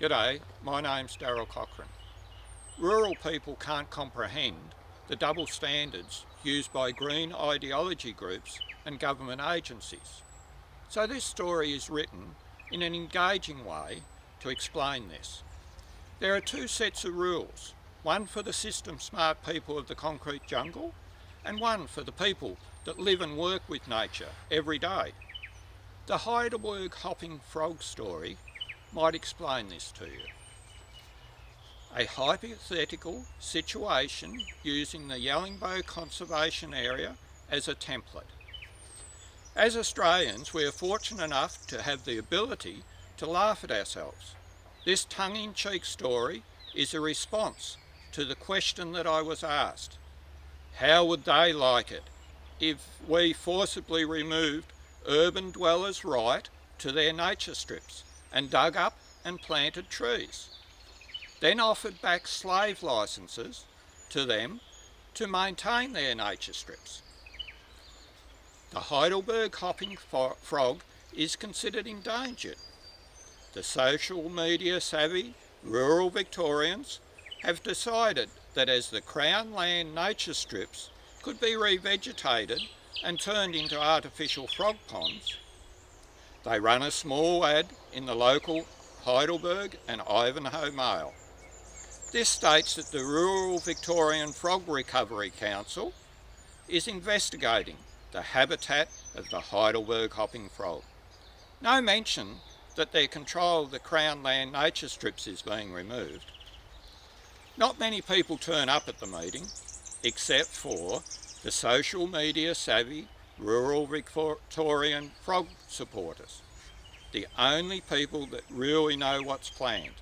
G'day, my name's Darryl Cochrane. Rural people can't comprehend the double standards used by green ideology groups and government agencies. So this story is written in an engaging way to explain this. There are two sets of rules, one for the system smart people of the concrete jungle and one for the people that live and work with nature every day. The Heidelberg hopping frog story might explain this to you. A hypothetical situation using the Yellingbo Conservation Area as a template. As Australians, we are fortunate enough to have the ability to laugh at ourselves. This tongue-in-cheek story is a response to the question that I was asked. How would they like it if we forcibly removed urban dwellers' right to their nature strips and dug up and planted trees, then offered back slave licences to them to maintain their nature strips? The Heidelberg hopping frog is considered endangered. The social media savvy rural Victorians have decided that as the Crown Land nature strips could be revegetated and turned into artificial frog ponds, they run a small ad in the local Heidelberg and Ivanhoe Mail. This states that the Rural Victorian Frog Recovery Council is investigating the habitat of the Heidelberg hopping frog. No mention that their control of the Crown Land nature strips is being removed. Not many people turn up at the meeting, except for the social media savvy rural Victorian frog supporters, the only people that really know what's planned.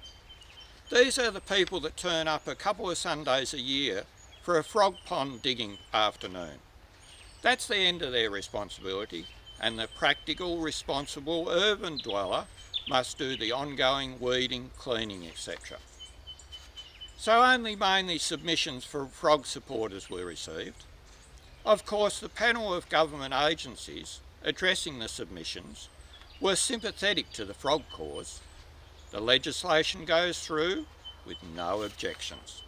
These are the people that turn up a couple of Sundays a year for a frog pond digging afternoon. That's the end of their responsibility, and the practical, responsible urban dweller must do the ongoing weeding, cleaning, etc. So only mainly submissions for frog supporters were received. Of course, the panel of government agencies addressing the submissions were sympathetic to the frog cause. The legislation goes through with no objections.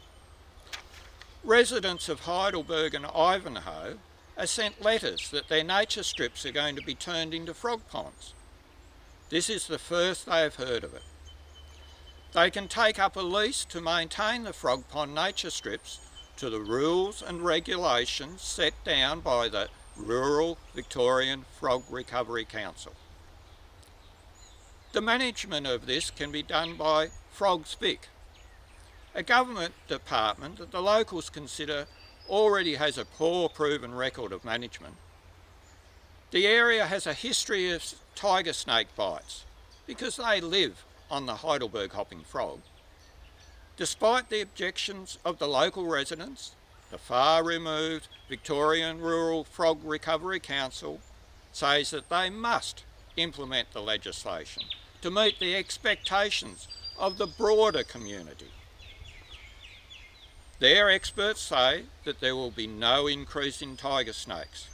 Residents of Heidelberg and Ivanhoe are sent letters that their nature strips are going to be turned into frog ponds. This is the first they have heard of it. They can take up a lease to maintain the frog pond nature strips to the rules and regulations set down by the Rural Victorian Frog Recovery Council. The management of this can be done by Frogs Vic, a government department that the locals consider already has a poor proven record of management. The area has a history of tiger snake bites because they live on the Heidelberg hopping frog. Despite the objections of the local residents, the far-removed Victorian Rural Frog Recovery Council says that they must implement the legislation to meet the expectations of the broader community. Their experts say that there will be no increase in tiger snakes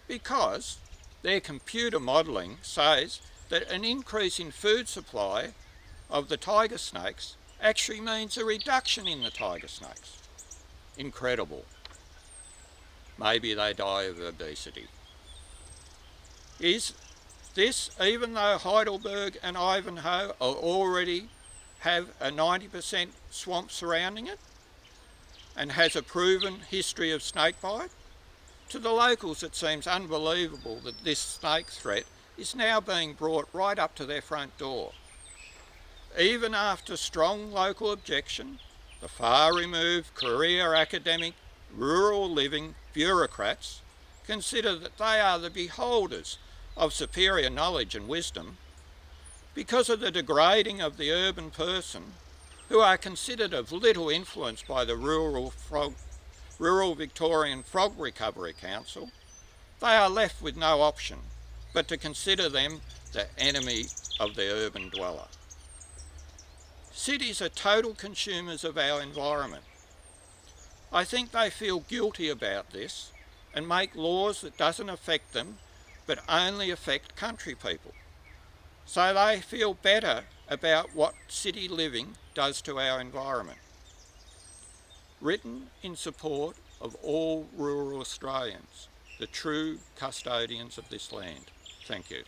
because their computer modelling says that an increase in food supply of the tiger snakes actually means a reduction in the tiger snakes. Incredible. Maybe they die of obesity. Is this, even though Heidelberg and Ivanhoe already have a 90% swamp surrounding it and has a proven history of snakebite? To the locals it seems unbelievable that this snake threat is now being brought right up to their front door. Even after strong local objection, the far-removed career academic, rural living bureaucrats consider that they are the beholders of superior knowledge and wisdom because of the degrading of the urban person who are considered of little influence by the Rural Victorian Frog Recovery Council. They are left with no option but to consider them the enemy of the urban dweller. Cities are total consumers of our environment. I think they feel guilty about this and make laws that doesn't affect them but only affect country people. So they feel better about what city living does to our environment. Written in support of all rural Australians, the true custodians of this land. Thank you.